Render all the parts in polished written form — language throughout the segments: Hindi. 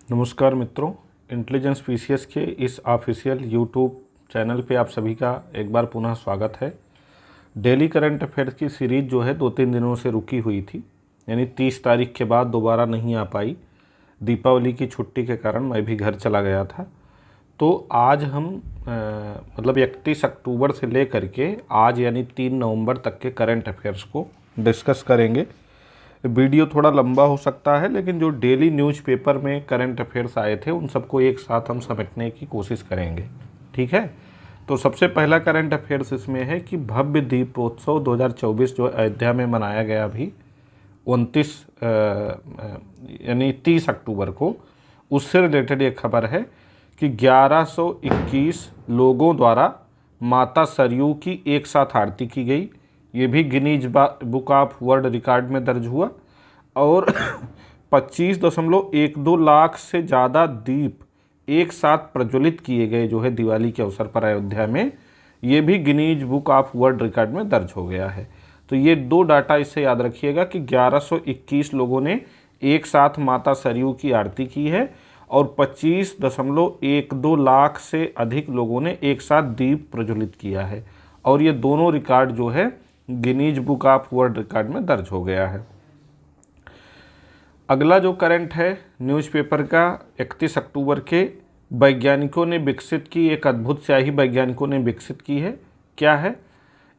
नमस्कार मित्रों, इंटेलिजेंस पीसीएस के इस ऑफिशियल यूट्यूब चैनल पे आप सभी का एक बार पुनः स्वागत है। डेली करंट अफेयर्स की सीरीज़ जो है 2-3 दिनों से रुकी हुई थी, यानी 30 तारीख के बाद दोबारा नहीं आ पाई। दीपावली की छुट्टी के कारण मैं भी घर चला गया था। तो आज हम 31 अक्टूबर से लेकर के आज यानी 3 नवंबर तक के करंट अफेयर्स को डिस्कस करेंगे। वीडियो थोड़ा लंबा हो सकता है, लेकिन जो डेली न्यूज़पेपर में करंट अफेयर्स आए थे उन सबको एक साथ हम समेटने की कोशिश करेंगे। ठीक है, तो सबसे पहला करंट अफेयर्स इसमें है कि भव्य दीपोत्सव 2024 जो अयोध्या में मनाया गया अभी 29 यानी 30 अक्टूबर को, उससे रिलेटेड एक खबर है कि 1121 लोगों द्वारा माता सरयू की एक साथ आरती की गई। ये भी Guinness book of world record में दर्ज हुआ। और 25.12 लाख से ज़्यादा दीप एक साथ प्रज्वलित किए गए जो है दिवाली के अवसर पर अयोध्या में, ये भी Guinness book of world record में दर्ज हो गया है। तो ये दो डाटा इससे याद रखिएगा कि 1121 लोगों ने एक साथ माता सरयू की आरती की है और 25.12 लाख से अधिक लोगों ने एक साथ दीप प्रज्वलित किया है। और ये दोनों रिकॉर्ड जो है Guinness book of world record में दर्ज हो गया है। अगला जो करंट है न्यूज़पेपर का, 31 अक्टूबर के वैज्ञानिकों ने विकसित की एक अद्भुत स्याही वैज्ञानिकों ने विकसित की है। क्या है?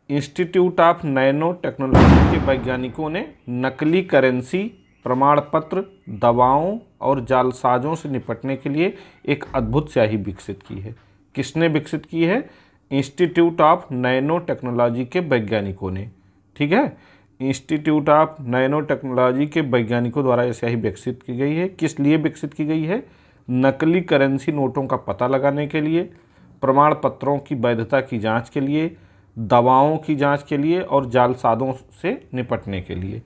इंस्टीट्यूट ऑफ नैनो टेक्नोलॉजी के वैज्ञानिकों ने नकली करेंसी, प्रमाण पत्र, दवाओं और जालसाजों से निपटने के लिए एक अद्भुत स्याही विकसित की है। किसने विकसित की है? इंस्टीट्यूट ऑफ नैनो टेक्नोलॉजी के वैज्ञानिकों ने। ठीक है, इंस्टीट्यूट ऑफ नैनो टेक्नोलॉजी के वैज्ञानिकों द्वारा ये स्याही विकसित की गई है। किस लिए विकसित की गई है? नकली करेंसी नोटों का पता लगाने के लिए, प्रमाण पत्रों की वैधता की जांच के लिए, दवाओं की जांच के लिए और जालसाजों से निपटने के लिए।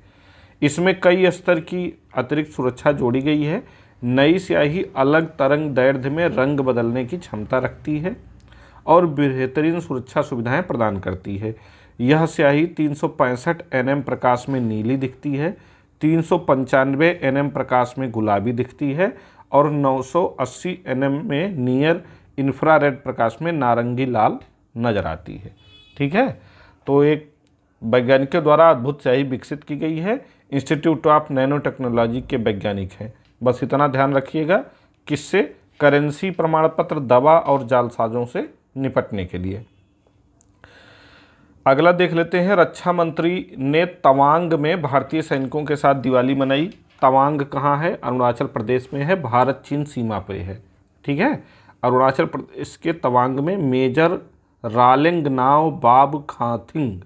इसमें कई स्तर की अतिरिक्त सुरक्षा जोड़ी गई है। नई स्याही अलग तरंग दैर्ध्य में रंग बदलने की क्षमता रखती है और बेहतरीन सुरक्षा सुविधाएं प्रदान करती है। यह स्याही 365 nm प्रकाश में नीली दिखती है, 395 nm प्रकाश में गुलाबी दिखती है और 980 nm में नियर इंफ्रारेड प्रकाश में नारंगी लाल नजर आती है। ठीक है, तो एक वैज्ञानिकों द्वारा अद्भुत स्याही विकसित की गई है। इंस्टीट्यूट ऑफ नैनो टेक्नोलॉजी के वैज्ञानिक हैं। बस इतना ध्यान रखिएगा। किससे? करेंसी, प्रमाण पत्र, दवा और जालसाजों से निपटने के लिए। अगला देख लेते हैं। रक्षा मंत्री ने तवांग में भारतीय सैनिकों के साथ दिवाली मनाई। तवांग कहाँ है? अरुणाचल प्रदेश में है, भारत चीन सीमा पे है। ठीक है, अरुणाचल प्रदेश के तवांग में मेजर रालेंगनाव बाबखाथिंग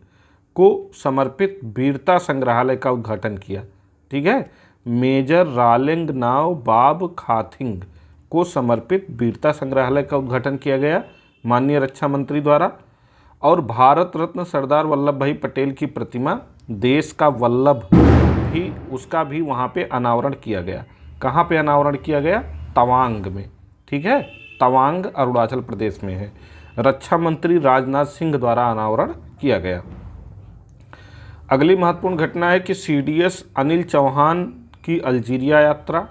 को समर्पित वीरता संग्रहालय का उद्घाटन किया। ठीक है, मेजर रालेंगनाव बाबखाथिंग को समर्पित वीरता संग्रहालय का उद्घाटन किया गया माननीय रक्षा मंत्री द्वारा। और भारत रत्न सरदार वल्लभ भाई पटेल की प्रतिमा, देश का वल्लभ भी, उसका भी वहाँ पे अनावरण किया गया। कहाँ पे अनावरण किया गया? तवांग में। ठीक है, तवांग अरुणाचल प्रदेश में है। रक्षा मंत्री राजनाथ सिंह द्वारा अनावरण किया गया। अगली महत्वपूर्ण घटना है कि सीडीएस अनिल चौहान की अल्जीरिया यात्रा।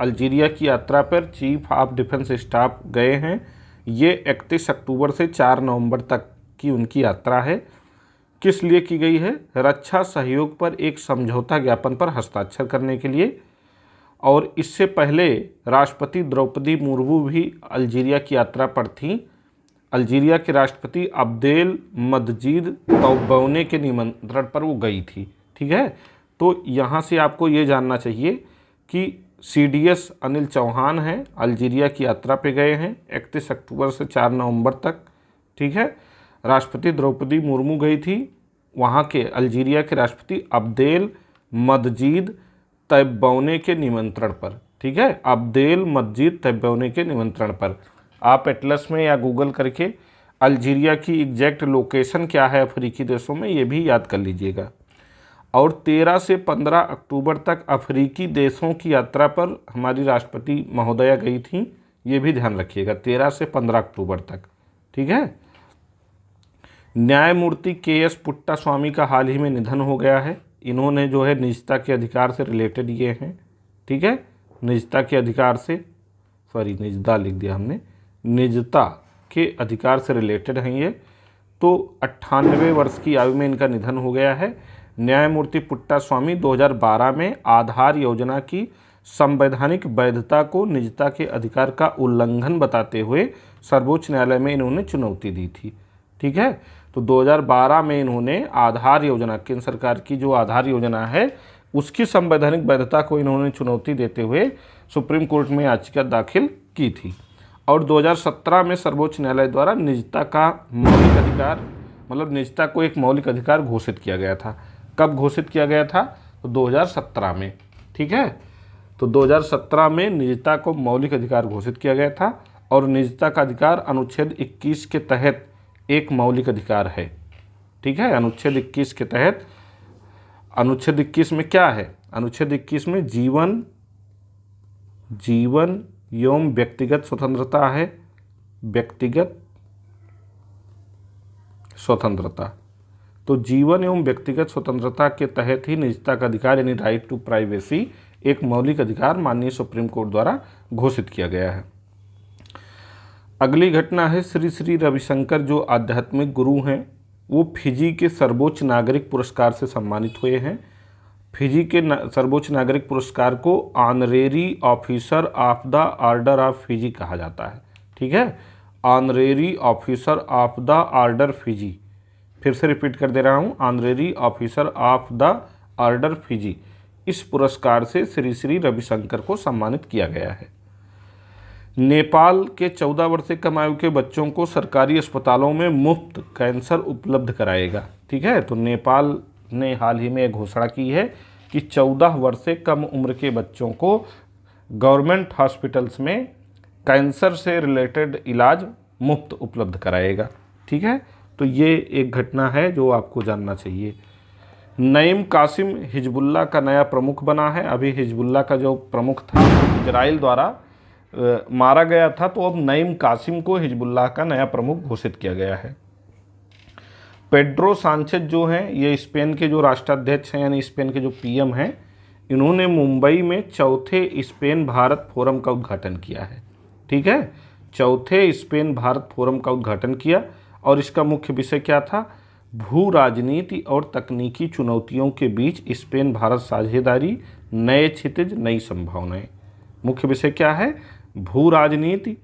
अल्जीरिया की यात्रा पर चीफ ऑफ डिफेंस स्टाफ गए हैं। ये 31 अक्टूबर से 4 नवंबर तक की उनकी यात्रा है। किस लिए की गई है? रक्षा सहयोग पर एक समझौता ज्ञापन पर हस्ताक्षर करने के लिए। और इससे पहले राष्ट्रपति द्रौपदी मुर्मू भी अल्जीरिया की यात्रा पर थीं। अल्जीरिया के राष्ट्रपति अब्देल मजीद तब्बोने के निमंत्रण पर वो गई थी। ठीक है, तो यहाँ से आपको ये जानना चाहिए कि सीडीएस अनिल चौहान हैं, अल्जीरिया की यात्रा पे गए हैं 31 अक्टूबर से 4 नवंबर तक। ठीक है, राष्ट्रपति द्रौपदी मुर्मू गई थी वहाँ के अल्जीरिया के राष्ट्रपति अब्देल मजीद तब्बोने के निमंत्रण पर। ठीक है, अब्देल मजीद तब्बोने के निमंत्रण पर। आप एटलस में या गूगल करके अल्जीरिया की एग्जैक्ट लोकेशन क्या है अफ्रीकी देशों में, ये भी याद कर लीजिएगा। और 13 से 15 अक्टूबर तक अफ्रीकी देशों की यात्रा पर हमारी राष्ट्रपति महोदया गई थी, ये भी ध्यान रखिएगा, 13 से 15 अक्टूबर तक। ठीक है, न्यायमूर्ति के.एस. पुट्टास्वामी का हाल ही में निधन हो गया है। इन्होंने जो है निजता के अधिकार से रिलेटेड ये हैं। ठीक है, निजता के अधिकार से, सॉरी निजता लिख दिया हमने, निजता के अधिकार से रिलेटेड हैं ये। तो 98 वर्ष की आयु में इनका निधन हो गया है। न्यायमूर्ति पुट्टास्वामी 2012 में आधार योजना की संवैधानिक वैधता को निजता के अधिकार का उल्लंघन बताते हुए सर्वोच्च न्यायालय में इन्होंने चुनौती दी थी। ठीक है, तो 2012 में इन्होंने आधार योजना, केंद्र सरकार की जो आधार योजना है उसकी संवैधानिक वैधता को इन्होंने चुनौती देते हुए सुप्रीम कोर्ट में याचिका दाखिल की थी। और 2017 में सर्वोच्च न्यायालय द्वारा निजता का मौलिक अधिकार, मतलब निजता को एक मौलिक अधिकार घोषित किया गया था। कब घोषित किया गया था? तो 2017 में। ठीक है, तो 2017 में निजता को मौलिक अधिकार घोषित किया गया था और निजता का अधिकार अनुच्छेद 21 के तहत एक मौलिक अधिकार है। ठीक है, अनुच्छेद 21 के तहत, अनुच्छेद 21 में क्या है? अनुच्छेद 21 में जीवन एवं व्यक्तिगत स्वतंत्रता है, व्यक्तिगत स्वतंत्रता। तो जीवन एवं व्यक्तिगत स्वतंत्रता के तहत ही निजता का अधिकार यानी राइट टू प्राइवेसी एक मौलिक अधिकार माननीय सुप्रीम कोर्ट द्वारा घोषित किया गया है। अगली घटना है श्री श्री रविशंकर जो आध्यात्मिक गुरु हैं वो फिजी के सर्वोच्च नागरिक पुरस्कार से सम्मानित हुए हैं। फिजी के सर्वोच्च नागरिक पुरस्कार को honorary officer of the order of Fiji कहा जाता है। ठीक है, honorary officer of the order Fiji, फिर से रिपीट कर दे रहा हूँ, honorary officer of the order Fiji. इस पुरस्कार से श्री श्री रविशंकर को सम्मानित किया गया है। नेपाल के 14 वर्ष से कम आयु के बच्चों को सरकारी अस्पतालों में मुफ्त कैंसर उपलब्ध कराएगा। ठीक है, तो नेपाल ने हाल ही में घोषणा की है कि 14 वर्ष से कम उम्र के बच्चों को गवर्नमेंट हॉस्पिटल्स में कैंसर से रिलेटेड इलाज मुफ्त उपलब्ध कराएगा। ठीक है, तो ये एक घटना है जो आपको जानना चाहिए। नईम कासिम हिजबुल्लाह का नया प्रमुख बना है। अभी हिजबुल्लाह का जो प्रमुख था इजराइल द्वारा मारा गया था, तो अब नईम कासिम को हिजबुल्लाह का नया प्रमुख घोषित किया गया है। पेड्रो सांचेज जो हैं ये स्पेन के जो राष्ट्राध्यक्ष हैं यानी स्पेन के जो पीएम हैं, इन्होंने मुंबई में चौथे स्पेन भारत फोरम का उद्घाटन किया है। ठीक है, चौथे स्पेन भारत फोरम का उद्घाटन किया और इसका मुख्य विषय क्या था? भू राजनीति और तकनीकी चुनौतियों के बीच स्पेन भारत साझेदारी, नए क्षितिज, नई संभावनाएं। मुख्य विषय क्या है? भू राजनीति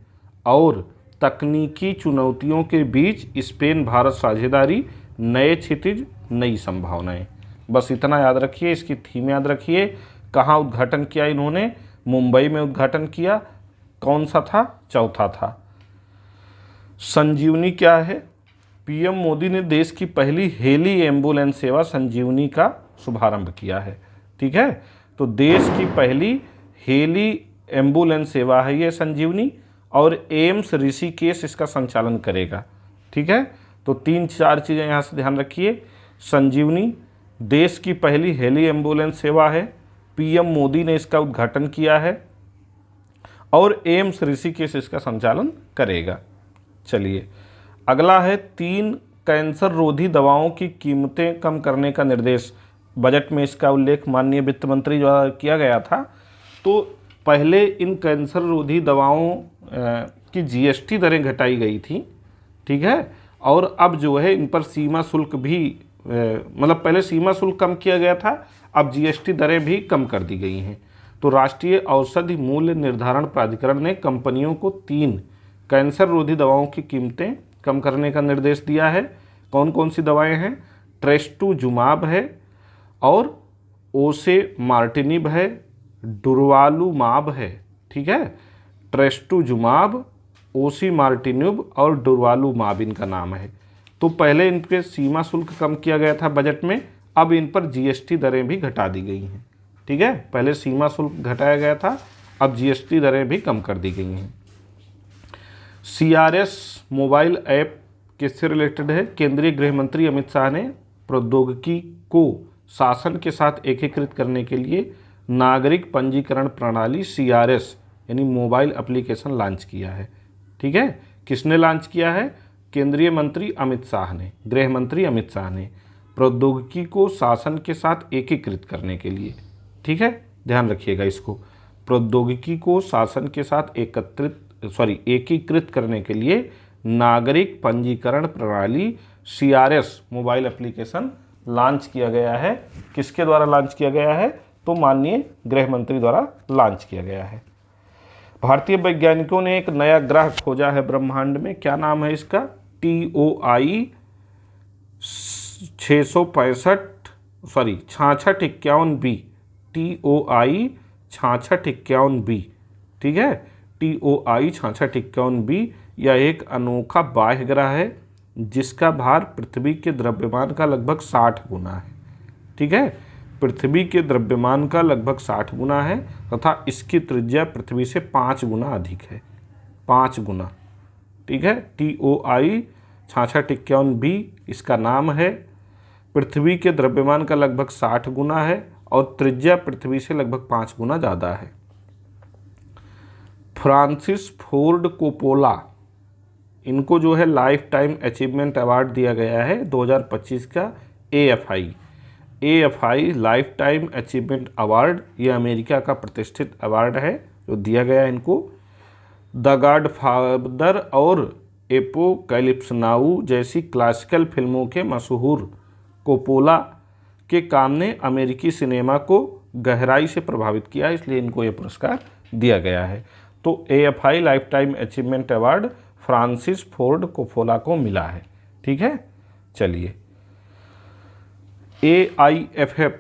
और तकनीकी चुनौतियों के बीच स्पेन भारत साझेदारी, नए क्षितिज, नई संभावनाएं। बस इतना याद रखिए, इसकी थीम याद रखिए। कहाँ उद्घाटन किया इन्होंने? मुंबई में उद्घाटन किया। कौन सा था? चौथा था। संजीवनी क्या है? पीएम मोदी ने देश की पहली हेली एम्बुलेंस सेवा संजीवनी का शुभारंभ किया है। ठीक है, तो देश की पहली हेली एम्बुलेंस सेवा है ये संजीवनी और एम्स ऋषिकेश इसका संचालन करेगा। ठीक है, तो 3-4 चीज़ें यहाँ से ध्यान रखिए। संजीवनी देश की पहली हेली एम्बुलेंस सेवा है, पीएम मोदी ने इसका उद्घाटन किया है और एम्स ऋषिकेश इसका संचालन करेगा। चलिए अगला है 3 कैंसर रोधी दवाओं की कीमतें कम करने का निर्देश। बजट में इसका उल्लेख माननीय वित्त मंत्री द्वारा किया गया था। तो पहले इन कैंसर रोधी दवाओं की जीएसटी दरें घटाई गई थी। ठीक है, और अब जो है इन पर सीमा शुल्क भी मतलब पहले सीमा शुल्क कम किया गया था, अब जीएसटी दरें भी कम कर दी गई हैं। तो राष्ट्रीय औषधि मूल्य निर्धारण प्राधिकरण ने कंपनियों को 3 कैंसर रोधी दवाओं की कीमतें कम करने का निर्देश दिया है। कौन कौन सी दवाएं हैं? ट्रेस्टुजुमाब है और ओसेमार्टिनिब है, डुरवालुमाब है। ठीक है, ट्रेस्टुजुमाब, ओसेमार्टिनिब और डुरवालुमाब इनका नाम है। तो पहले इन पे सीमा शुल्क कम किया गया था बजट में, अब इन पर जीएसटी दरें भी घटा दी गई हैं। ठीक है, पहले सीमा शुल्क घटाया गया था, अब जीएसटी दरें भी कम कर दी गई हैं। CRS मोबाइल ऐप किससे रिलेटेड है? केंद्रीय गृह मंत्री अमित शाह ने प्रौद्योगिकी को शासन के साथ एकीकृत करने के लिए नागरिक पंजीकरण प्रणाली CRS यानी मोबाइल एप्लीकेशन लॉन्च किया है। ठीक है, किसने लॉन्च किया है? केंद्रीय मंत्री अमित शाह ने, गृह मंत्री अमित शाह ने, प्रौद्योगिकी को शासन के साथ एकीकृत करने के लिए। ठीक है, ध्यान रखिएगा इसको। प्रौद्योगिकी को शासन के साथ एकीकृत करने के लिए नागरिक पंजीकरण प्रणाली CRS मोबाइल एप्लीकेशन लॉन्च किया गया है। किसके द्वारा लॉन्च किया गया है? तो माननीय गृह मंत्री द्वारा लॉन्च किया गया है। भारतीय वैज्ञानिकों ने एक नया ग्रह खोजा है ब्रह्मांड में। क्या नाम है इसका? TOI 6651b TOI 6651b, ठीक है। TOI 6651b यह एक अनोखा बाह्य ग्रह है जिसका भार पृथ्वी के द्रव्यमान का लगभग 60 गुना है, ठीक है। पृथ्वी के द्रव्यमान का लगभग 60 गुना है तथा इसकी त्रिज्या पृथ्वी से 5 गुना अधिक है, 5 गुना, ठीक है। TOI 6651b इसका नाम है। पृथ्वी के द्रव्यमान का लगभग 60 गुना है और त्रिज्या पृथ्वी से लगभग 5 गुना ज़्यादा है। फ्रांसिस फोर्ड कोपोला, इनको जो है लाइफ टाइम अचीवमेंट अवार्ड दिया गया है 2025 का। AFI life time achievement award, ये अमेरिका का प्रतिष्ठित अवार्ड है जो दिया गया है इनको। द गॉडफादर और एपोकैलिप्स नाउ जैसी क्लासिकल फिल्मों के मशहूर कोपोला के काम ने अमेरिकी सिनेमा को गहराई से प्रभावित किया, इसलिए इनको ये पुरस्कार दिया गया है। तो AFI life time achievement award Francis Ford Coppola को मिला है, ठीक है। चलिए, AIFF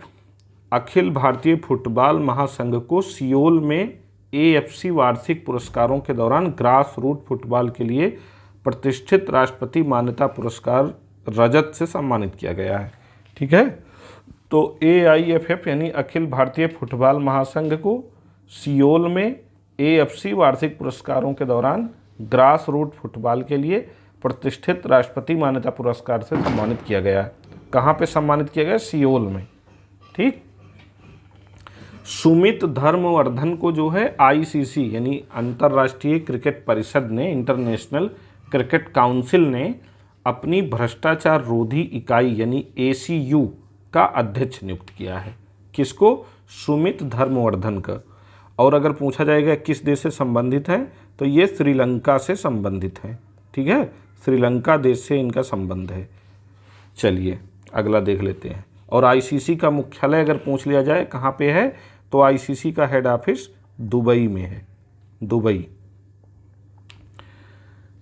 अखिल भारतीय फुटबॉल महासंघ को सियोल में AFC वार्षिक पुरस्कारों के दौरान ग्रास रूट फुटबॉल के लिए प्रतिष्ठित राष्ट्रपति मान्यता पुरस्कार रजत से सम्मानित किया गया है, ठीक है। तो AIFF यानी अखिल भारतीय फुटबॉल महासंघ को सियोल में AFC वार्षिक पुरस्कारों के दौरान ग्रास रूट फुटबॉल के लिए प्रतिष्ठित राष्ट्रपति मान्यता पुरस्कार से सम्मानित किया गया है। कहाँ पे सम्मानित किया गया? सियोल में, ठीक। सुमित धर्मवर्धन को जो है ICC यानी अंतर्राष्ट्रीय क्रिकेट परिषद ने, इंटरनेशनल क्रिकेट काउंसिल ने अपनी भ्रष्टाचार रोधी इकाई यानी ACU का अध्यक्ष नियुक्त किया है। किसको? सुमित धर्मवर्धन का। और अगर पूछा जाएगा किस देश से संबंधित है तो ये श्रीलंका से संबंधित है, ठीक है। श्रीलंका देश से इनका संबंध है। चलिए अगला देख लेते हैं। और ICC का मुख्यालय अगर पूछ लिया जाए कहाँ पे है तो ICC का हेड ऑफिस दुबई में है, दुबई।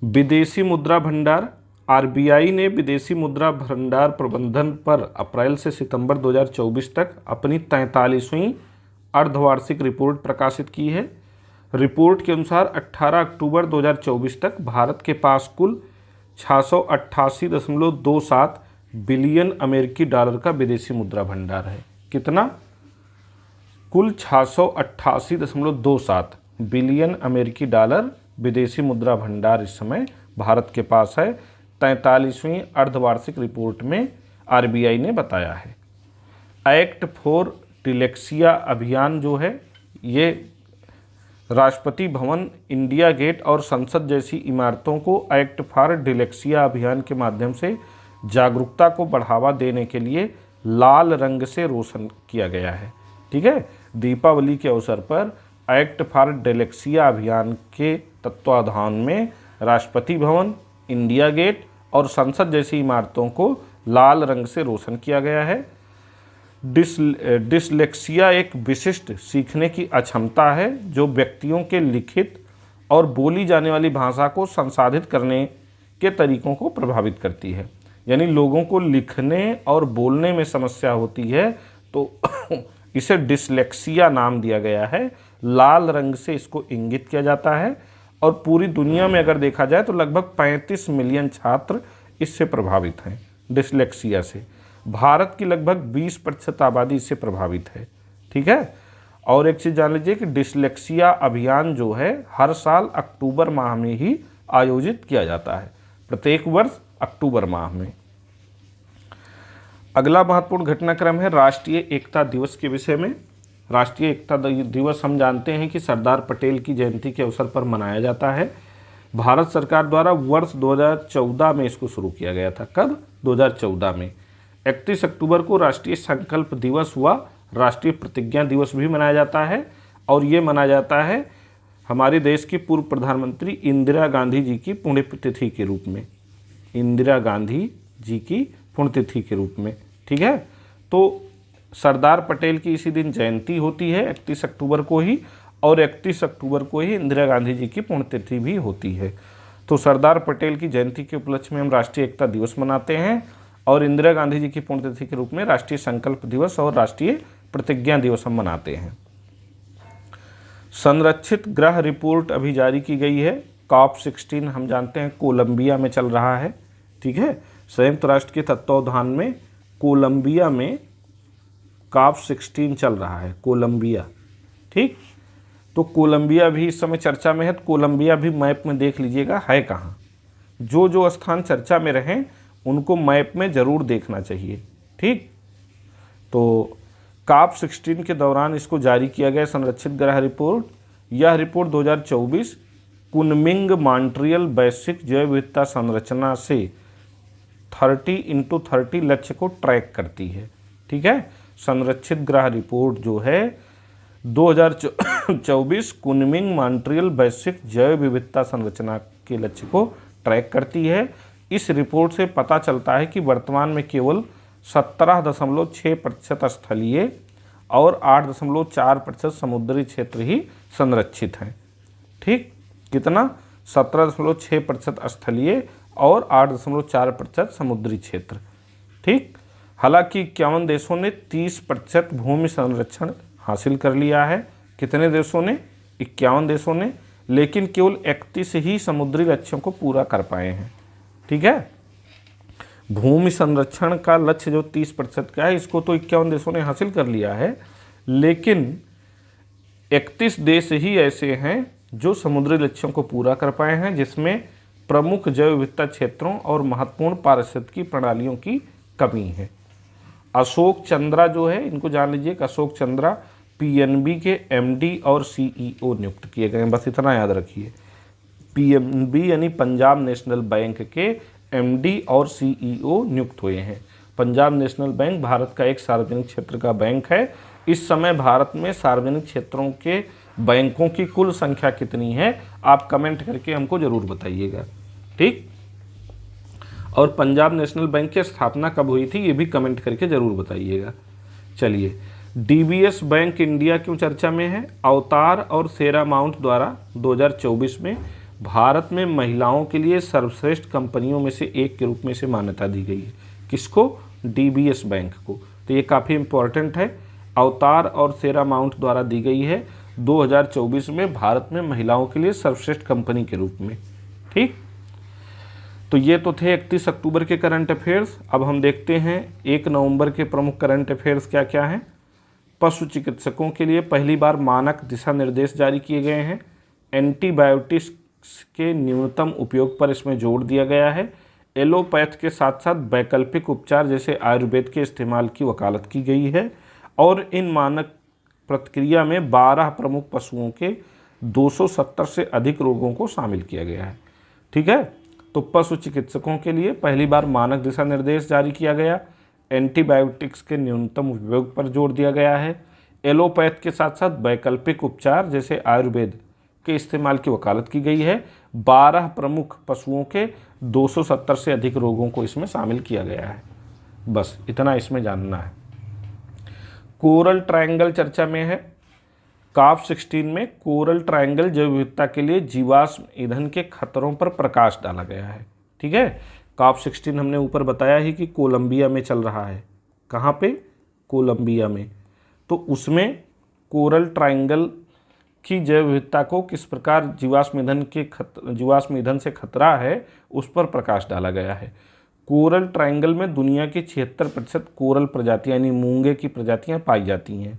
विदेशी मुद्रा भंडार, RBI ने विदेशी मुद्रा भंडार प्रबंधन पर अप्रैल से सितंबर 2024 तक अपनी 43वीं अर्धवार्षिक रिपोर्ट प्रकाशित की है। रिपोर्ट के अनुसार 18 अक्टूबर 2024 तक भारत के पास कुल 688.27 बिलियन अमेरिकी डॉलर का विदेशी मुद्रा भंडार है। कितना? कुल 688.27 बिलियन अमेरिकी डॉलर विदेशी मुद्रा भंडार इस समय भारत के पास है। 43वीं अर्धवार्षिक रिपोर्ट में RBI ने बताया है। एक्ट फॉर डिलेक्सिया अभियान जो है ये राष्ट्रपति भवन, इंडिया गेट और संसद जैसी इमारतों को एक्ट फॉर डिलेक्सिया अभियान के माध्यम से जागरूकता को बढ़ावा देने के लिए लाल रंग से रोशन किया गया है, ठीक है। दीपावली के अवसर पर एक्ट फॉर डिलेक्सिया अभियान के तत्वाधान में राष्ट्रपति भवन, इंडिया गेट और संसद जैसी इमारतों को लाल रंग से रोशन किया गया है। डिसलेक्सिया एक विशिष्ट सीखने की अक्षमता है जो व्यक्तियों के लिखित और बोली जाने वाली भाषा को संसाधित करने के तरीकों को प्रभावित करती है। यानी लोगों को लिखने और बोलने में समस्या होती है तो इसे डिसलेक्सिया नाम दिया गया है। लाल रंग से इसको इंगित किया जाता है और पूरी दुनिया में अगर देखा जाए तो लगभग 35 मिलियन छात्र इससे प्रभावित हैं डिसलेक्सिया से। भारत की लगभग 20% आबादी इससे प्रभावित है, ठीक है। और एक चीज़ जान लीजिए कि डिसलेक्सिया अभियान जो है हर साल अक्टूबर माह में ही आयोजित किया जाता है, प्रत्येक वर्ष अक्टूबर माह में। अगला महत्वपूर्ण घटनाक्रम है राष्ट्रीय एकता दिवस के विषय में। राष्ट्रीय एकता दिवस हम जानते हैं कि सरदार पटेल की जयंती के अवसर पर मनाया जाता है। भारत सरकार द्वारा वर्ष 2014 में इसको शुरू किया गया था। कब? 2014 में। 31 अक्टूबर को राष्ट्रीय संकल्प दिवस हुआ, राष्ट्रीय प्रतिज्ञा दिवस भी मनाया जाता है और ये माना जाता है हमारे देश की पूर्व प्रधानमंत्री इंदिरा गांधी जी की पुण्यतिथि के रूप में, इंदिरा गांधी जी की पुण्यतिथि के रूप में। ठीक है, तो सरदार पटेल की इसी दिन जयंती होती है 31 अक्टूबर को ही, और 31 अक्टूबर को ही इंदिरा गांधी जी की पुण्यतिथि भी होती है। तो सरदार पटेल की जयंती के उपलक्ष्य में हम राष्ट्रीय एकता दिवस मनाते हैं, और इंदिरा गांधी जी की पुण्यतिथि के रूप में राष्ट्रीय संकल्प दिवस और राष्ट्रीय प्रतिज्ञा दिवस हम मनाते हैं। संरक्षित ग्रह रिपोर्ट अभी जारी की गई है। COP16 हम जानते हैं कोलंबिया में चल रहा है। ठीक है, संयुक्त राष्ट्र के तत्वावधान में कोलंबिया में COP16 चल रहा है, कोलंबिया। ठीक, तो कोलंबिया भी इस समय चर्चा में है। तो कोलंबिया भी मैप में देख लीजिएगा है कहाँ। जो जो स्थान चर्चा में रहें उनको मैप में ज़रूर देखना चाहिए। ठीक, तो COP16 के दौरान इसको जारी किया गया संरक्षित ग्रह रिपोर्ट। यह रिपोर्ट 2024 कुनमिंग मॉन्ट्रियल वैश्विक जैव विविधता संरचना से 30x30 लक्ष्य को ट्रैक करती है। ठीक है, संरक्षित ग्रह रिपोर्ट जो है 2024 कुनमिंग मॉन्ट्रियल वैश्विक जैव विविधता संरचना के लक्ष्य को ट्रैक करती है। इस रिपोर्ट से पता चलता है कि वर्तमान में केवल 17.6% स्थलीय और 8.4% समुद्री क्षेत्र ही संरक्षित हैं। ठीक, कितना? 17.6% स्थलीय और 8.4% समुद्री क्षेत्र। ठीक, हालांकि 51 देशों ने 30% भूमि संरक्षण हासिल कर लिया है। कितने देशों ने? 51 देशों ने, लेकिन केवल 31 ही समुद्री लक्ष्यों को पूरा कर पाए हैं। ठीक है, भूमि संरक्षण का लक्ष्य जो 30% का है इसको तो 51 देशों ने हासिल कर लिया है, लेकिन 31 देश ही ऐसे हैं जो समुद्री लक्ष्यों को पूरा कर पाए हैं, जिसमें प्रमुख जैव विविधता क्षेत्रों और महत्वपूर्ण पारिस्थितिकी प्रणालियों की कमी है। अशोक चंद्रा जो है, इनको जान लीजिए कि अशोक चंद्रा PNB के MD और CEO नियुक्त किए गए हैं। बस इतना याद रखिए, PNB यानी पंजाब नेशनल बैंक के MD और CEO नियुक्त हुए हैं। पंजाब नेशनल बैंक भारत का एक सार्वजनिक क्षेत्र का बैंक है। इस समय भारत में सार्वजनिक क्षेत्रों के बैंकों की कुल संख्या कितनी है, आप कमेंट करके हमको ज़रूर बताइएगा। ठीक, और पंजाब नेशनल बैंक की स्थापना कब हुई थी ये भी कमेंट करके ज़रूर बताइएगा। चलिए, DBS बैंक इंडिया क्यों चर्चा में है? अवतार और सेरामाउंट द्वारा 2024 में भारत में महिलाओं के लिए सर्वश्रेष्ठ कंपनियों में से एक के रूप में से मान्यता दी गई है। किसको? DBS बैंक को। तो ये काफ़ी इम्पोर्टेंट है। अवतार और सेरामाउंट द्वारा दी गई है 2024 में भारत में महिलाओं के लिए सर्वश्रेष्ठ कंपनी के रूप में। ठीक, तो ये तो थे 31 अक्टूबर के करंट अफेयर्स। अब हम देखते हैं 1 नवंबर के प्रमुख करंट अफेयर्स क्या क्या हैं। पशु चिकित्सकों के लिए पहली बार मानक दिशा निर्देश जारी किए गए हैं। एंटीबायोटिक्स के न्यूनतम उपयोग पर इसमें जोर दिया गया है। एलोपैथ के साथ साथ वैकल्पिक उपचार जैसे आयुर्वेद के इस्तेमाल की वकालत की गई है, और इन मानक प्रक्रिया में 12 प्रमुख पशुओं के 270 से अधिक रोगों को शामिल किया गया है। ठीक है, तो पशु चिकित्सकों के लिए पहली बार मानक दिशा निर्देश जारी किया गया। एंटीबायोटिक्स के न्यूनतम उपयोग पर जोर दिया गया है। एलोपैथ के साथ साथ वैकल्पिक उपचार जैसे आयुर्वेद के इस्तेमाल की वकालत की गई है। 12 प्रमुख पशुओं के 270 से अधिक रोगों को इसमें शामिल किया गया है। बस इतना इसमें जानना है। कोरल ट्रायंगल चर्चा में है। COP16 में कोरल ट्रायंगल जैव विविधता के लिए जीवाश्म ईंधन के खतरों पर प्रकाश डाला गया है। ठीक है, COP16 हमने ऊपर बताया ही कि कोलंबिया में चल रहा है। कहाँ पे? कोलंबिया में। तो उसमें कोरल ट्रायंगल की जैव विविधता को किस प्रकार जीवाश्म ईंधन से खतरा है उस पर प्रकाश डाला गया है। कोरल ट्रायंगल में दुनिया की 76% कोरल प्रजातियां यानी मूंगे की प्रजातियां पाई जाती हैं।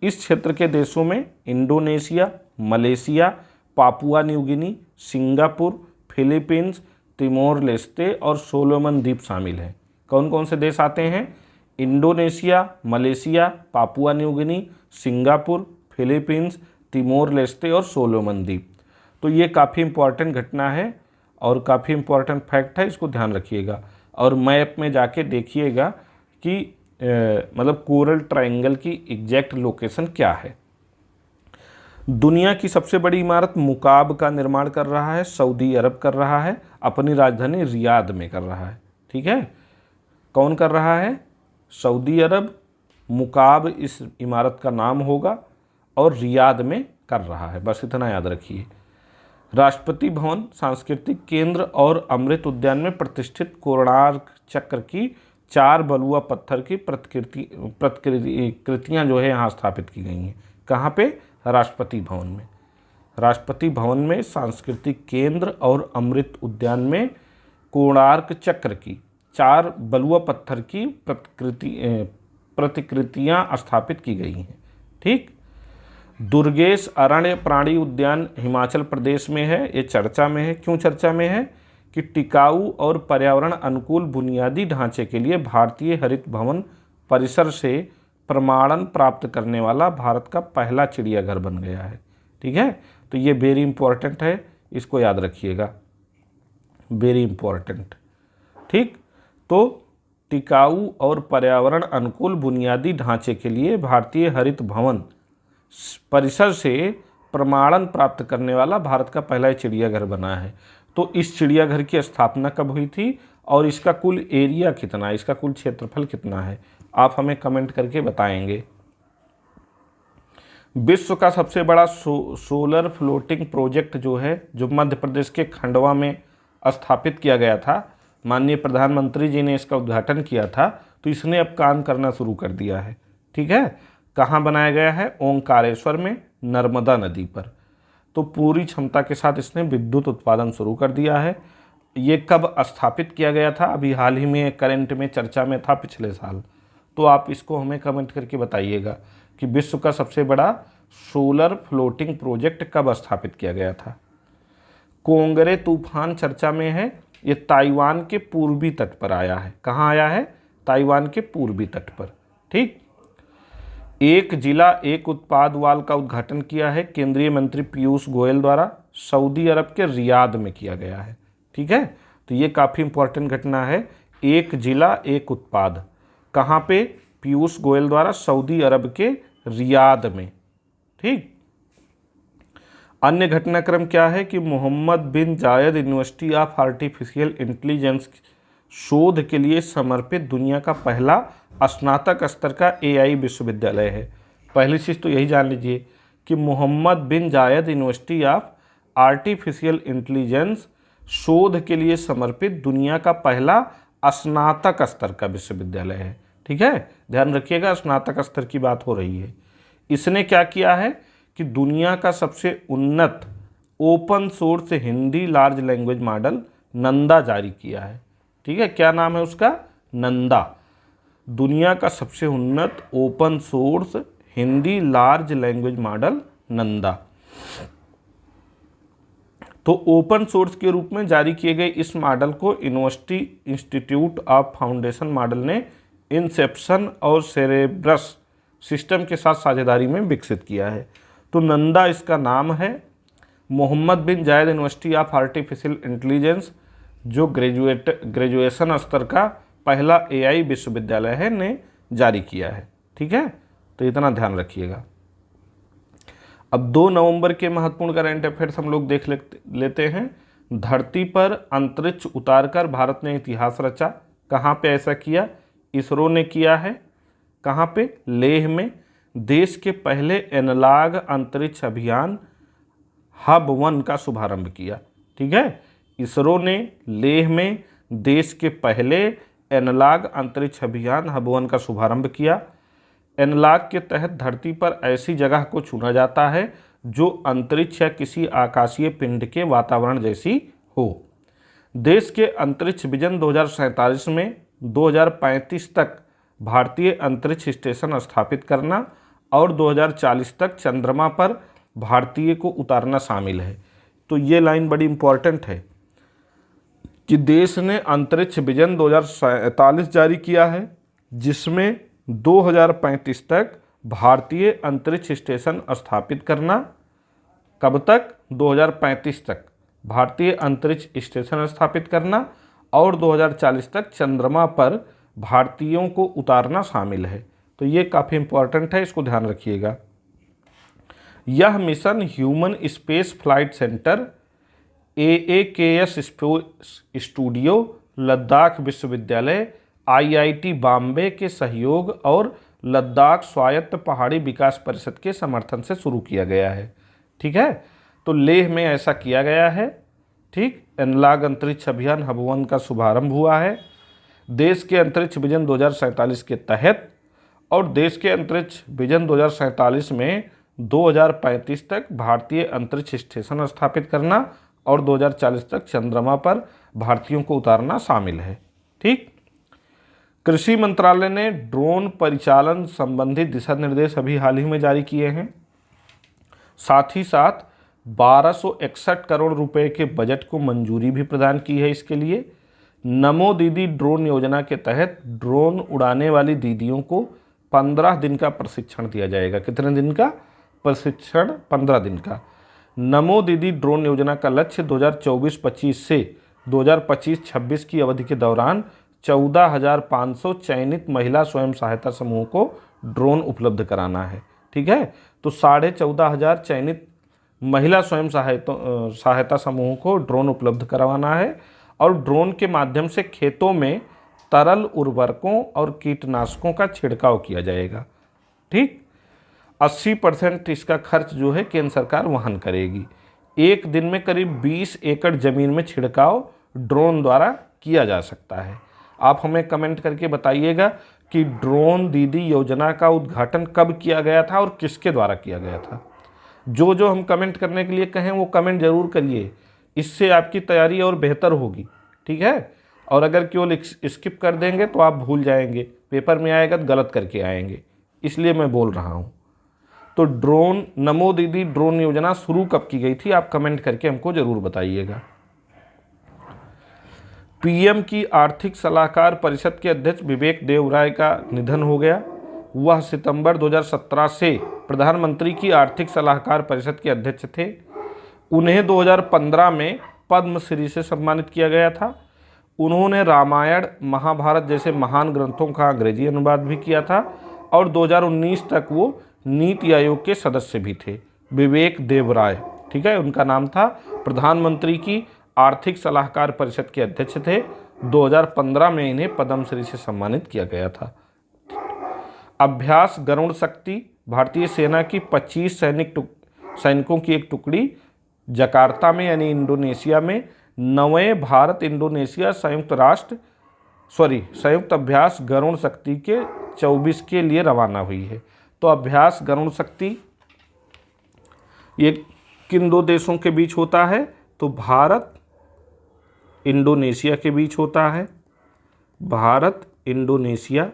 इस क्षेत्र के देशों में Indonesia, Malaysia, Papua New Guinea, Singapore, Philippines, Timor Leste और सोलोमन द्वीप शामिल हैं। कौन कौन से देश आते हैं? Indonesia, Malaysia, Papua New Guinea, Singapore, Philippines, Timor Leste और सोलोमन द्वीप। तो ये काफ़ी इम्पॉर्टेंट घटना है और काफ़ी इम्पॉर्टेंट फैक्ट है, इसको ध्यान रखिएगा और मैप में जाके देखिएगा कि मतलब कोरल ट्रायंगल की एग्जैक्ट लोकेशन क्या है। दुनिया की सबसे बड़ी इमारत मुकाब का निर्माण कर रहा है सऊदी अरब कर रहा है, अपनी राजधानी रियाद में कर रहा है। ठीक है, कौन कर रहा है? सऊदी अरब। मुकाब इस इमारत का नाम होगा और रियाद में कर रहा है, बस इतना याद रखिए। राष्ट्रपति भवन, सांस्कृतिक केंद्र और अमृत उद्यान में प्रतिष्ठित कोणार्क चक्र की 4 बलुआ पत्थर की प्रतिकृतियाँ जो है यहाँ स्थापित की गई हैं। कहाँ पे? राष्ट्रपति भवन में। राष्ट्रपति भवन में, सांस्कृतिक केंद्र और अमृत उद्यान में कोणार्क चक्र की 4 बलुआ पत्थर की प्रतिकृतियाँ स्थापित की गई हैं। ठीक। दुर्गेश अरण्य प्राणी उद्यान हिमाचल प्रदेश में है। ये चर्चा में है। क्यों चर्चा में है? कि टिकाऊ और पर्यावरण अनुकूल बुनियादी ढांचे के लिए भारतीय हरित भवन परिसर से प्रमाणन प्राप्त करने वाला भारत का पहला चिड़ियाघर बन गया है। ठीक है, तो ये वेरी इंपॉर्टेंट है, इसको याद रखिएगा, वेरी इंपॉर्टेंट। ठीक, तो टिकाऊ और पर्यावरण अनुकूल बुनियादी ढांचे के लिए भारतीय हरित भवन परिसर से प्रमाणन प्राप्त करने वाला भारत का पहला चिड़ियाघर बना है। तो इस चिड़ियाघर की स्थापना कब हुई थी और इसका कुल एरिया कितना है, इसका कुल क्षेत्रफल कितना है, आप हमें कमेंट करके बताएंगे। विश्व का सबसे बड़ा सोलर फ्लोटिंग प्रोजेक्ट जो है, जो मध्य प्रदेश के खंडवा में स्थापित किया गया था, माननीय प्रधानमंत्री जी ने इसका उद्घाटन किया था, तो इसने अब काम करना शुरू कर दिया है। ठीक है, कहाँ बनाया गया है? ओंकारेश्वर में, नर्मदा नदी पर। तो पूरी क्षमता के साथ इसने विद्युत उत्पादन शुरू कर दिया है। ये कब स्थापित किया गया था? अभी हाल ही में करंट में चर्चा में था, पिछले साल। तो आप इसको हमें कमेंट करके बताइएगा कि विश्व का सबसे बड़ा सोलर फ्लोटिंग प्रोजेक्ट कब स्थापित किया गया था। कोंगरे तूफान चर्चा में है। ये ताइवान के पूर्वी तट पर आया है। कहाँ आया है? ताइवान के पूर्वी तट पर। ठीक। एक जिला एक उत्पाद वाल का उद्घाटन किया है केंद्रीय मंत्री पीयूष गोयल द्वारा, सऊदी अरब के रियाद में किया गया है। ठीक है, तो ये काफ़ी इंपॉर्टेंट घटना है। एक जिला एक उत्पाद, कहाँ पे? पीयूष गोयल द्वारा सऊदी अरब के रियाद में। ठीक। अन्य घटनाक्रम क्या है? कि मोहम्मद बिन जायद यूनिवर्सिटी ऑफ आर्टिफिशियल इंटेलिजेंस शोध के लिए समर्पित दुनिया का पहला स्नातक स्तर का AI विश्वविद्यालय है। पहली चीज़ तो यही जान लीजिए कि मोहम्मद बिन जायद यूनिवर्सिटी ऑफ आर्टिफिशियल इंटेलिजेंस शोध के लिए समर्पित दुनिया का पहला स्नातक स्तर का विश्वविद्यालय है। ठीक है, ध्यान रखिएगा, स्नातक स्तर की बात हो रही है। इसने क्या किया है कि दुनिया का सबसे उन्नत open source Hindi large language model Nanda जारी किया है। ठीक है, क्या नाम है उसका? नंदा। दुनिया का सबसे उन्नत open source Hindi large language model Nanda. तो ओपन सोर्स के रूप में जारी किए गए इस मॉडल को university institute of foundation model ने इंसेप्शन और सेरेब्रस सिस्टम के साथ साझेदारी में विकसित किया है। तो नंदा इसका नाम है। मोहम्मद बिन जायद यूनिवर्सिटी ऑफ आर्टिफिशियल इंटेलिजेंस जो ग्रेजुएशन स्तर का पहला AI विश्वविद्यालय है ने जारी किया है। ठीक है, तो इतना ध्यान रखिएगा। अब 2 नवंबर के महत्वपूर्ण करंट अफेयर्स हम लोग देख लेते हैं। धरती पर अंतरिक्ष उतारकर भारत ने इतिहास रचा। कहाँ पे ऐसा किया? इसरो ने किया है। कहाँ पे? लेह में। देश के पहले एनालॉग अंतरिक्ष अभियान HUB-1 का शुभारंभ किया। ठीक है, इसरो ने लेह में देश के पहले एनालॉग अंतरिक्ष अभियान HUB-1 का शुभारंभ किया। एनालॉग के तहत धरती पर ऐसी जगह को चुना जाता है जो अंतरिक्ष या किसी आकाशीय पिंड के वातावरण जैसी हो। देश के अंतरिक्ष विजन 2047 में 2035 तक भारतीय अंतरिक्ष स्टेशन स्थापित करना और 2040 तक चंद्रमा पर भारतीय को उतारना शामिल है। तो ये लाइन बड़ी इंपॉर्टेंट है कि देश ने अंतरिक्ष विजन 2047 जारी किया है, जिसमें 2035 तक भारतीय अंतरिक्ष स्टेशन स्थापित करना। कब तक? 2035 तक भारतीय अंतरिक्ष स्टेशन स्थापित करना और 2040 तक चंद्रमा पर भारतीयों को उतारना शामिल है। तो ये काफ़ी इंपॉर्टेंट है, इसको ध्यान रखिएगा। यह mission human space flight centre, AAKS studio, Ladakh विश्वविद्यालय, IIT बॉम्बे के सहयोग और लद्दाख स्वायत्त पहाड़ी विकास परिषद के समर्थन से शुरू किया गया है। ठीक है, तो लेह में ऐसा किया गया है। ठीक, एनलॉग अंतरिक्ष अभियान हब-1 का शुभारंभ हुआ है देश के अंतरिक्ष विजन 2047 के तहत, और देश के अंतरिक्ष विजन 2047 में 2035 तक भारतीय अंतरिक्ष स्टेशन स्थापित करना और 2040 तक चंद्रमा पर भारतीयों को उतारना शामिल है। ठीक, कृषि मंत्रालय ने ड्रोन परिचालन संबंधी दिशा निर्देश अभी हाल ही में जारी किए हैं। साथ ही साथ 1261 करोड़ रुपए के बजट को मंजूरी भी प्रदान की है। इसके लिए नमो दीदी ड्रोन योजना के तहत ड्रोन उड़ाने वाली दीदियों को 15 दिन का प्रशिक्षण दिया जाएगा। कितने दिन का प्रशिक्षण? 15 दिन का। नमो दीदी ड्रोन योजना का लक्ष्य 2024-25 से 2025-26 की अवधि के दौरान 14,500 चयनित महिला स्वयं सहायता समूह को ड्रोन उपलब्ध कराना है। ठीक है, तो 14,500 चयनित महिला स्वयं सहायता समूह को ड्रोन उपलब्ध करवाना है, और ड्रोन के माध्यम से खेतों में तरल उर्वरकों और कीटनाशकों का छिड़काव किया जाएगा। ठीक, 80% इसका खर्च जो है केंद्र सरकार वहन करेगी। एक दिन में करीब 20 एकड़ ज़मीन में छिड़काव ड्रोन द्वारा किया जा सकता है। आप हमें कमेंट करके बताइएगा कि ड्रोन दीदी योजना का उद्घाटन कब किया गया था और किसके द्वारा किया गया था। जो हम कमेंट करने के लिए कहें वो कमेंट ज़रूर करिए, इससे आपकी तैयारी और बेहतर होगी। ठीक है, और अगर केवल स्किप कर देंगे तो आप भूल जाएंगे, पेपर में आएगा तो गलत करके आएंगे, इसलिए मैं बोल रहा हूँ। तो ड्रोन नमो दीदी ड्रोन योजना शुरू कब की गई थी, आप कमेंट करके हमको ज़रूर बताइएगा। PM की आर्थिक सलाहकार परिषद के अध्यक्ष विवेक देवराय का निधन हो गया। वह सितंबर 2017 से प्रधानमंत्री की आर्थिक सलाहकार परिषद के अध्यक्ष थे। उन्हें 2015 में पद्मश्री से सम्मानित किया गया था। उन्होंने रामायण, महाभारत जैसे महान ग्रंथों का अंग्रेजी अनुवाद भी किया था, और 2019 तक वो नीति आयोग के सदस्य भी थे। विवेक देवराय, ठीक है, उनका नाम था। प्रधानमंत्री की आर्थिक सलाहकार परिषद के अध्यक्ष थे। 2015 में इन्हें पद्मश्री से सम्मानित किया गया था। अभ्यास गरुड़ शक्ति, भारतीय सेना की 25 सैनिकों की एक टुकड़ी जकार्ता में यानी इंडोनेशिया में 9वें भारत इंडोनेशिया संयुक्त अभ्यास गरुड़ शक्ति के 24 के लिए रवाना हुई है। तो अभ्यास गरुड़ शक्ति ये किन दो देशों के बीच होता है? तो भारत इंडोनेशिया के बीच होता है। भारत इंडोनेशिया,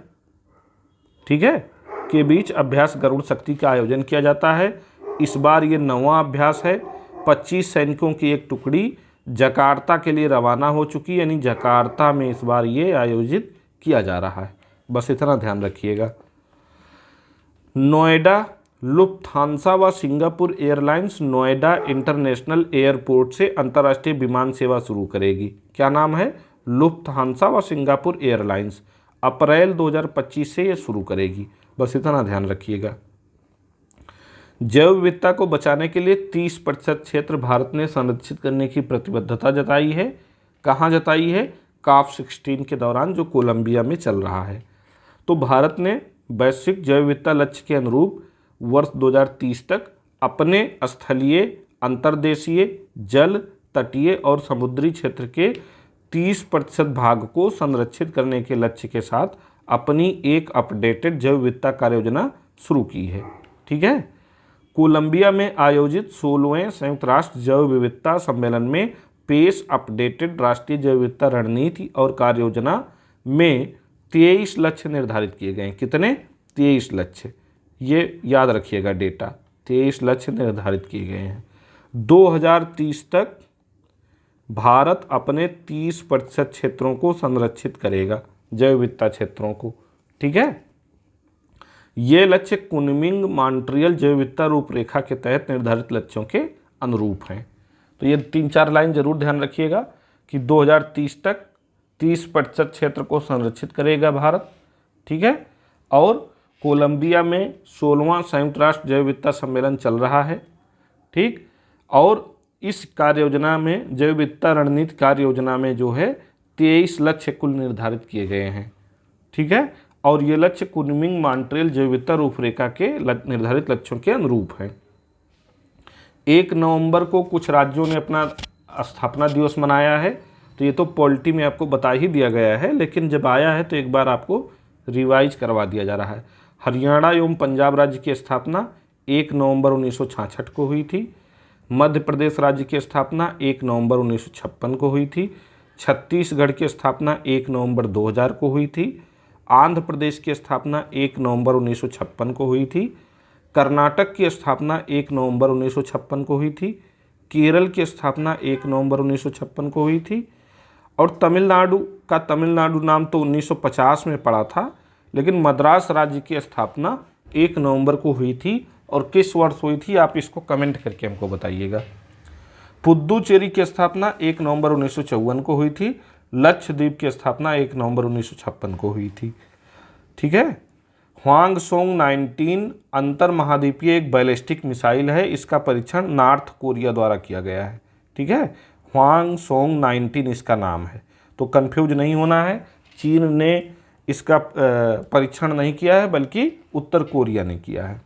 ठीक है, के बीच अभ्यास गरुड़ शक्ति का आयोजन किया जाता है। इस बार ये 9वां अभ्यास है। 25 सैनिकों की एक टुकड़ी जकार्ता के लिए रवाना हो चुकी, यानी जकार्ता में इस बार ये आयोजित किया जा रहा है। बस इतना ध्यान रखिएगा। नोएडा लुफ्थांसा व Singapore airlines Noida international airport से अंतर्राष्ट्रीय विमान सेवा शुरू करेगी। क्या नाम है? लुफ्थांसा व सिंगापुर एयरलाइंस। अप्रैल 2025 से ये शुरू करेगी। बस इतना ध्यान रखिएगा। जैव विविधता को बचाने के लिए 30% क्षेत्र भारत ने संरक्षित करने की प्रतिबद्धता जताई है। कहाँ जताई है? COP16 के दौरान जो कोलंबिया में चल रहा है। तो भारत ने वैश्विक जैव विविधता लक्ष्य के अनुरूप वर्ष 2030 तक अपने स्थलीय, अंतर्देशीय, जल, तटीय और समुद्री क्षेत्र के 30% भाग को संरक्षित करने के लक्ष्य के साथ अपनी एक अपडेटेड जैव विविधता कार्य योजना शुरू की है। ठीक है। कोलंबिया में आयोजित 16वें संयुक्त राष्ट्र जैव विविधता सम्मेलन में पेश अपडेटेड राष्ट्रीय जैव विविधता रणनीति और कार्य योजना में 23 लक्ष्य निर्धारित किए गए हैं। कितने? 23 लक्ष्य। ये याद रखिएगा डेटा, 23 लक्ष्य निर्धारित किए गए हैं। 2030 तक भारत अपने 30% क्षेत्रों को संरक्षित करेगा, जैव विविधता क्षेत्रों को। ठीक है। ये लक्ष्य कुनमिंग मॉन्ट्रियल जैव विविधता रूपरेखा के तहत निर्धारित लक्ष्यों के अनुरूप हैं। तो ये 3-4 लाइन जरूर ध्यान रखिएगा कि 2030 तक 30% क्षेत्र को संरक्षित करेगा भारत। ठीक है। और कोलंबिया में 16वां संयुक्त राष्ट्र जैव विविधता सम्मेलन चल रहा है। ठीक, और इस कार्य योजना में जैव विविधता रणनीति कार्य योजना में जो है 23 लक्ष्य कुल निर्धारित किए गए हैं। ठीक है, और ये लक्ष्य कुनमिंग मॉन्ट्रियल जैव विविधता रूपरेखा के निर्धारित लक्ष्यों के अनुरूप हैं। 1 नवंबर को कुछ राज्यों ने अपना स्थापना दिवस मनाया है, तो ये तो पॉलिटी में आपको बता ही दिया गया है, लेकिन जब आया है तो एक बार आपको रिवाइज करवा दिया जा रहा है। हरियाणा एवं पंजाब राज्य की स्थापना 1 नवंबर 1966 को हुई थी। मध्य प्रदेश राज्य की स्थापना 1 नवंबर 1956 को हुई थी। छत्तीसगढ़ की स्थापना 1 नवंबर 2000 को हुई थी। आंध्र प्रदेश की स्थापना 1 नवंबर 1956 को हुई थी। कर्नाटक की स्थापना 1 नवंबर 1956 को हुई थी। केरल की स्थापना 1 नवंबर 1956 को हुई थी। और तमिलनाडु नाम तो 1950 में पड़ा था, लेकिन मद्रास राज्य की स्थापना 1 नवंबर को हुई थी। और किस वर्ष हुई थी आप इसको कमेंट करके हमको बताइएगा। पुद्दुचेरी की स्थापना 1 नवंबर 1954 को हुई थी। लक्षद्वीप की स्थापना 1 नवंबर 1956 को हुई थी। ठीक है, ह्वांगसोंग 19 अंतर महाद्वीपीय एक बैलिस्टिक मिसाइल है। इसका परीक्षण नॉर्थ कोरिया द्वारा किया गया है। ठीक है, ह्वांगसोंग 19 इसका नाम है, तो कंफ्यूज नहीं होना है। चीन ने इसका परीक्षण नहीं किया है, बल्कि उत्तर कोरिया ने किया है।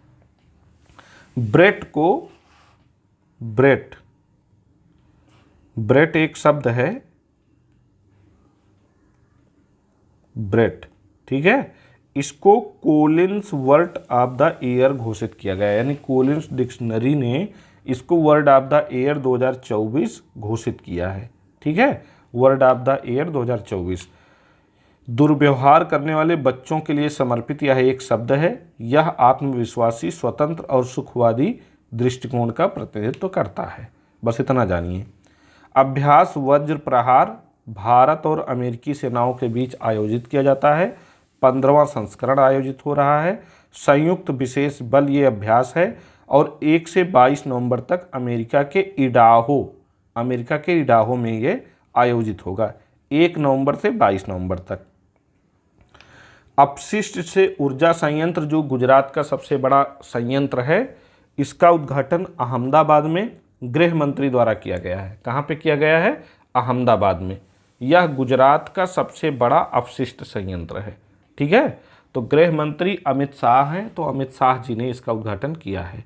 ब्रेट एक शब्द है, ब्रेट। ठीक है, इसको Collins word of the year घोषित किया गया है, यानी कोलिंस डिक्शनरी ने इसको वर्ड ऑफ द ईयर 2024 घोषित किया है। ठीक है, वर्ड ऑफ द ईयर 2024। दुर्व्यवहार करने वाले बच्चों के लिए समर्पित यह एक शब्द है। यह आत्मविश्वासी, स्वतंत्र और सुखवादी दृष्टिकोण का प्रतिनिधित्व करता है। बस इतना जानिए। अभ्यास वज्र प्रहार भारत और अमेरिकी सेनाओं के बीच आयोजित किया जाता है। 15वां संस्करण आयोजित हो रहा है। संयुक्त विशेष बल ये अभ्यास है और 1 से 22 नवंबर तक अमेरिका के इडाहो में ये आयोजित होगा। 1 नवंबर से 22 नवंबर तक। अपशिष्ट से ऊर्जा संयंत्र जो गुजरात का सबसे बड़ा संयंत्र है, इसका उद्घाटन अहमदाबाद में गृह मंत्री द्वारा किया गया है। कहाँ पे किया गया है? अहमदाबाद में। यह गुजरात का सबसे बड़ा अपशिष्ट संयंत्र है। ठीक है, तो गृह मंत्री अमित शाह हैं, तो अमित शाह जी ने इसका उद्घाटन किया है,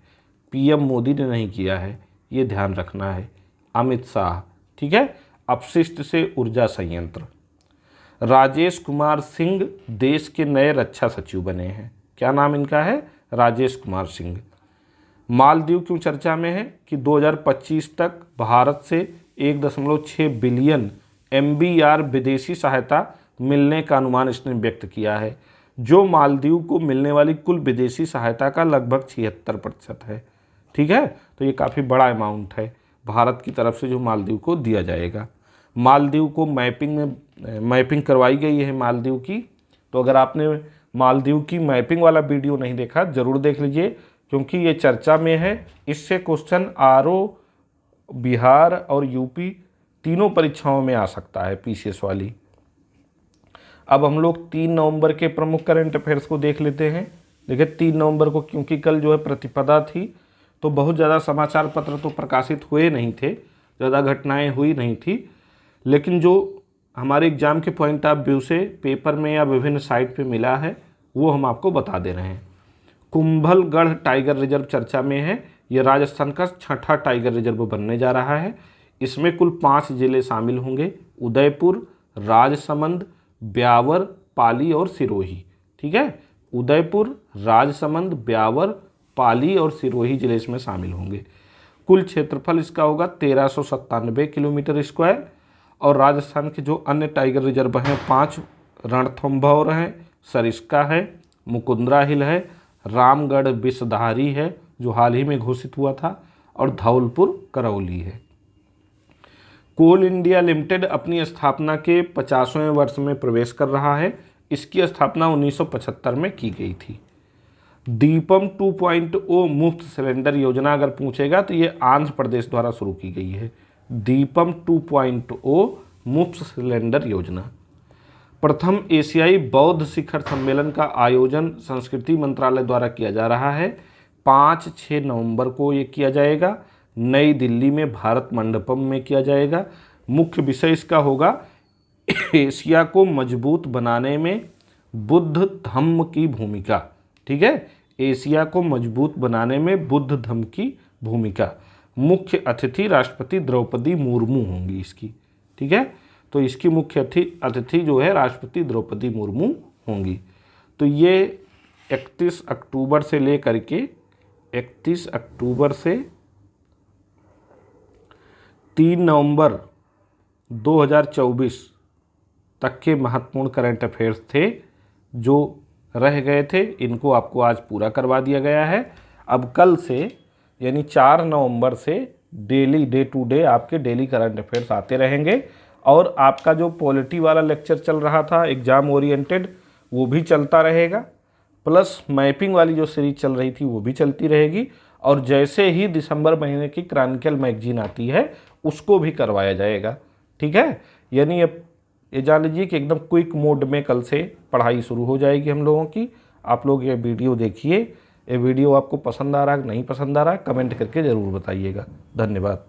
पीएम मोदी ने नहीं किया है, ये ध्यान रखना है, अमित शाह। ठीक है, अपशिष्ट से ऊर्जा संयंत्र। राजेश कुमार सिंह देश के नए रक्षा सचिव बने हैं। क्या नाम इनका है? राजेश कुमार सिंह। मालदीव क्यों चर्चा में है कि 2025 तक भारत से 1.6 बिलियन MBR विदेशी सहायता मिलने का अनुमान इसने व्यक्त किया है, जो मालदीव को मिलने वाली कुल विदेशी सहायता का लगभग 76% है। ठीक है, तो ये काफ़ी बड़ा अमाउंट है भारत की तरफ से जो मालदीव को दिया जाएगा। मालदीव को मैपिंग करवाई गई है मालदीव की, तो अगर आपने मालदीव की मैपिंग वाला वीडियो नहीं देखा ज़रूर देख लीजिए, क्योंकि ये चर्चा में है। इससे क्वेश्चन RO, बिहार और यूपी तीनों परीक्षाओं में आ सकता है, PCS वाली। अब हम लोग 3 नवंबर के प्रमुख करंट अफेयर्स को देख लेते हैं। देखिए 3 नवंबर को क्योंकि कल जो है प्रतिपदा थी, तो बहुत ज़्यादा समाचार पत्र तो प्रकाशित हुए नहीं थे, ज़्यादा घटनाएं हुई नहीं थी, लेकिन जो हमारे एग्जाम के पॉइंट ऑफ व्यू से पेपर में या विभिन्न साइट पे मिला है वो हम आपको बता दे रहे हैं। कुंभलगढ़ टाइगर रिजर्व चर्चा में है। ये राजस्थान का 6ठा टाइगर रिजर्व बनने जा रहा है। इसमें कुल 5 जिले शामिल होंगे: उदयपुर, राजसमंद, ब्यावर, पाली और सिरोही। ठीक है, उदयपुर, राजसमंद, ब्यावर, पाली और सिरोही जिले इसमें शामिल होंगे। कुल क्षेत्रफल इसका होगा 1397 किलोमीटर स्क्वायर। और राजस्थान के जो अन्य टाइगर रिजर्व हैं 5 रणथंभौर हैं, सरिस्का है, मुकुंदरा हिल है, रामगढ़ विषधारी है जो हाल ही में घोषित हुआ था, और धौलपुर करौली है। कोल इंडिया लिमिटेड अपनी स्थापना के 50वें वर्ष में प्रवेश कर रहा है। इसकी स्थापना 1975 में की गई थी। दीपम 2.0 मुफ्त सिलेंडर योजना अगर पूछेगा तो ये आंध्र प्रदेश द्वारा शुरू की गई है। दीपम 2.0 मुफ्त सिलेंडर योजना। प्रथम एशियाई बौद्ध शिखर सम्मेलन का आयोजन संस्कृति मंत्रालय द्वारा किया जा रहा है। 5-6 नवंबर को ये किया जाएगा। नई दिल्ली में भारत मंडपम में किया जाएगा। मुख्य विषय इसका होगा एशिया को मजबूत बनाने में बुद्ध धम्म की भूमिका। ठीक है, एशिया को मजबूत बनाने में बुद्ध धम्म की भूमिका। मुख्य अतिथि राष्ट्रपति द्रौपदी मुर्मू होंगी इसकी। ठीक है, तो इसकी मुख्य अतिथि जो है राष्ट्रपति द्रौपदी मुर्मू होंगी। तो ये 31 अक्टूबर से लेकर के 31 अक्टूबर से 3 नवंबर 2024 तक के महत्वपूर्ण करंट अफेयर्स थे जो रह गए थे। इनको आपको आज पूरा करवा दिया गया है। अब कल से यानी 4 नवंबर से डेली डे टू डे आपके डेली करंट अफेयर्स आते रहेंगे। और आपका जो पॉलिटी वाला लेक्चर चल रहा था एग्ज़ाम ओरिएंटेड, वो भी चलता रहेगा। प्लस मैपिंग वाली जो सीरीज चल रही थी वो भी चलती रहेगी। और जैसे ही दिसंबर महीने की क्रॉनिकल मैगजीन आती है उसको भी करवाया जाएगा। ठीक है, यानी अब ये जान लीजिए कि एकदम क्विक मोड में कल से पढ़ाई शुरू हो जाएगी हम लोगों की। आप लोग ये वीडियो देखिए। ये वीडियो आपको पसंद आ रहा है नहीं पसंद आ रहा है कमेंट करके ज़रूर बताइएगा। धन्यवाद।